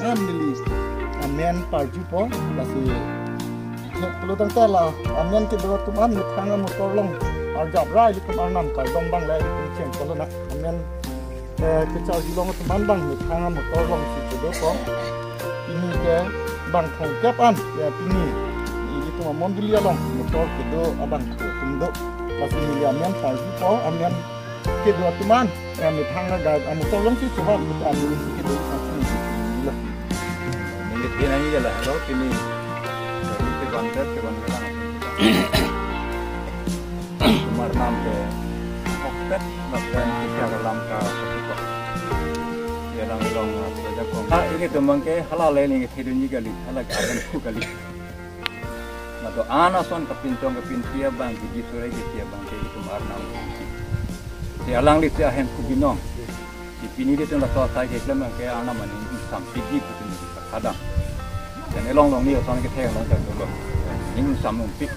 am nili amen parju po basi perlu tangta lah amen ke dua tuman mitanga motor long arjab rai likum arnam kal dom bang lai likum chen polo na amen ke chau jilong tuman bang mitanga motor long si kedo po ini ke bang thong kepan ya pini ini tu mamon dulia long motor kedo abang tundo basi nili amen parju po amen ke dua tuman mitanga ga motor long si coba kita ambil kedo lah ini dia ni lah kalau ini banter ke banter kemar nam ke oktet bahkan kita dalam ka dalam long saja kong ini teman ke halal ini hidup ni kali halal akan tu kali atau anason kepintong kepintia bang di sore dia bang ke kemar nam si alang li sia hen kubinong di pini dia tu lah saya ke kelam ke ana mani sampai di tu ni kadang dan elong ni orang kita yang long dulu ini sama umpik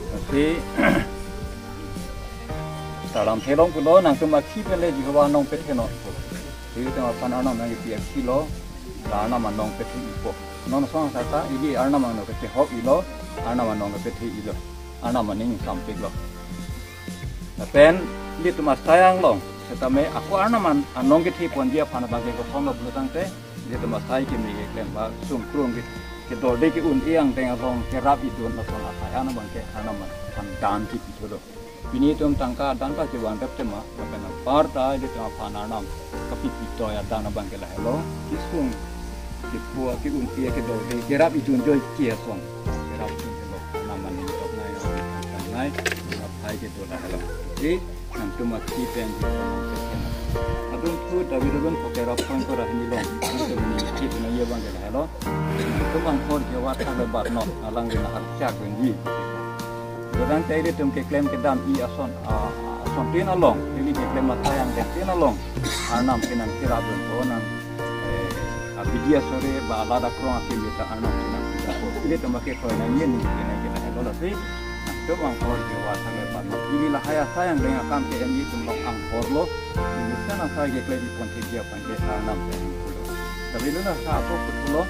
tapi dalam helong kulo nang tu maki pele juga nong pet keno jadi tengah sana nong nang ipi kilo lana manong pet ipo non song sata ini arna manong pet hok ilo arna manong pet ilo arna maning sampai lo tapi ini tu mas sayang long setame aku arna man anong keti pon dia pana bangke ko song lo belutang te dia tu mas sayang kini lemba sum krung kita dek uniang tengah long kerap itu nak solat saya na bangke anak man dan kita itu loh. Ini tu tangka cuba antep cema, bukan parta itu cuma pananam, tapi itu ya dan bangke lah lo. Kisung dibuat unti kita dek kerap itu enjoy kia song, kerap itu lo. Anak man itu top naik, naik, saya kita lah lo. Jadi nanti masih pengen adun tu tapi adun pokerap point ko rahni long itu ni kita ni bangke lah lo. Itu bangkor jawat lebar not alang dina harcak benji. Jadi tadi itu klaim kedam I ason tina long, jadi klaim matayang tina long. Anam pinan kirabun onang abidia sore ba alada krong akim kita anam pinan. Ini tu makai kau nanya ni kita hello tapi itu bangkor jawat lebar not. Inilah sayang dengan kam ke MJ tu long angkor lo. Ini sana saya klaim pun dia panggil anam pinan. Tapi lu nak apa betul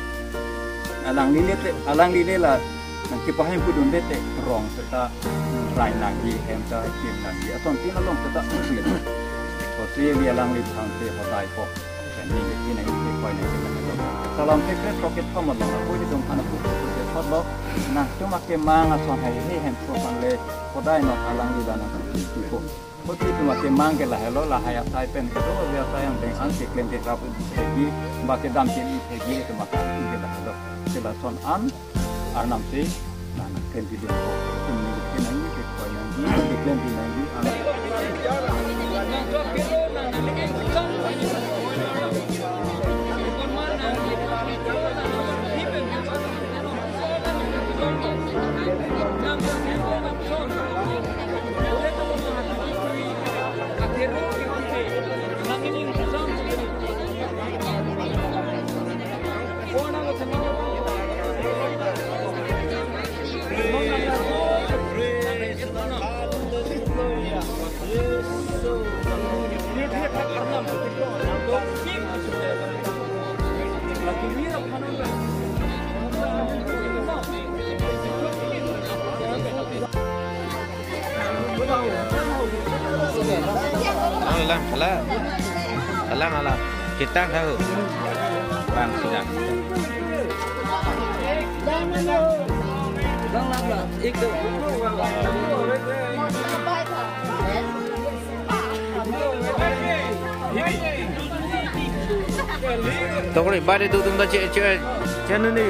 alang lili lah nanti paham pun dete rong serta rai lagi hemta kim lagi atau tina long serta muslim so dia alang lili sampai hodai po dan ini koi ni salam sekret roket kamu long aku di dalam anak putih putih hot nah cuma kemang asal hai hem propan le hodai not alang lili dan itu po putih cuma kemang ke lah hello lah hayat saya pen itu dia sayang dengan anti klaim ke rapu segi baca dam sini segi itu maka itu lah hello Silason an arnam si dan kendi dia ini kenangi ke nangi diklaim di nangi Alang alang kita tahu bang sudah Tokri bade tu tum da che che che ne